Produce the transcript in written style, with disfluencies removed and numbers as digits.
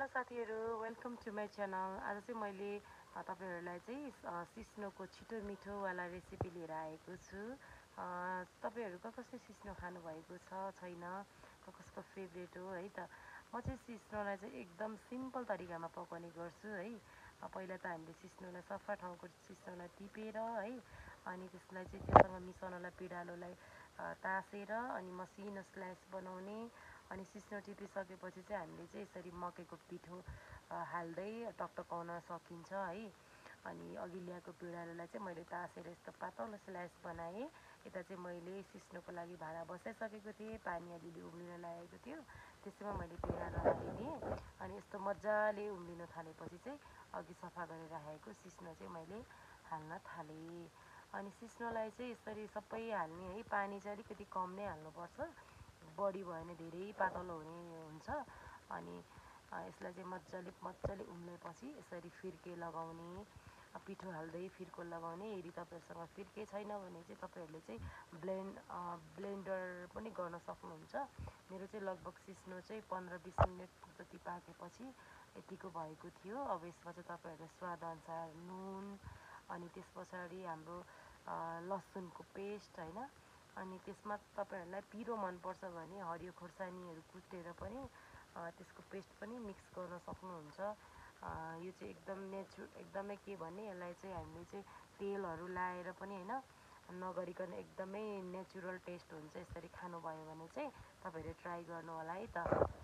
Hello साथीहरू, welcome to my channel. आज चाहिँ मैले तपाईँहरूलाई चाहिँ सिस्नोको छिटो मिठोवाला रेसिपी लिएर आएको छु। तपाईँहरू कसले सिस्नो खानुभएको छैन, कसको फेभरेट हो है त। म चाहिँ सिस्नोलाई चाहिँ एकदम सिम्पल तरिकामा पकाउने गर्छु है। पहिला त हामीले सिस्नोलाई सफा ठाउँको सिस्नोलाई टिपेर है, अनि त्यसलाई चाहिँ त्योसँग मिसाउनलाई पिँडालुलाई तासेर अनि मसिनो स्लाइस बनाउने। अनि सिस्नो टिपिसकेपछि चाहिँ हामीले चाहिँ यसरी मकैको पिठो हाल्दै टकटकाउन सकिन्छ है। अनि अघि ल्याएको पिँडालुलाई चाहिँ मैले तासेर यस्तो पातलो स्लाइस बनाएँ। यता चाहिँ मैले सिस्नोको लागि भाँडा बसाइसकेको थिएँ, पानी अलिअलि उम्लिन लागेको थियो, त्यसैमा मैले पिँडालु हालिदिएँ। अनि यस्तो मजाले उम्लिन थालेपछि चाहिँ अघि सफा गरेर राखेको सिस्नो चाहिँ मैले हाल्न थालेँ। अनि सिस्नोलाई चाहिँ यसरी सबै हाल्ने है, पानी चाहिँ अलिकति कम नै हाल्नुपर्छ, बढी भयो भने धेरै पातलो हुने हुन्छ। अनि यसलाई चाहिँ मजाले उम्लेपछि यसरी फिर्के लगाउने, पिठो हाल्दै फिर्को लगाउने। यदि तपाईँहरूसँग फिर्के छैन भने चाहिँ तपाईँहरूले चाहिँ ब्लेन्डर पनि गर्न सक्नुहुन्छ। मेरो चाहिँ लगभग सिस्नो चाहिँ 15-20 मिनट जति पाकेपछि यतिको भएको थियो। अब यसमा चाहिँ तपाईँहरूले स्वादअनुसार नुन, अनि त्यस पछाडि हाम्रो लसुनको पेस्ट होइन, अनि त्यसमा तपाईँहरूलाई पिरो मनपर्छ भने हरियो खोर्सानीहरू कुटेर पनि त्यसको पेस्ट पनि मिक्स गर्न सक्नुहुन्छ। यो चाहिँ एकदमै के भने यसलाई चाहिँ हामीले चाहिँ तेलहरू लाएर पनि होइन नगरिकन एकदमै नेचुरल टेस्ट हुन्छ। यसरी खानुभयो भने चाहिँ तपाईँहरूले ट्राई गर्नु होला है त।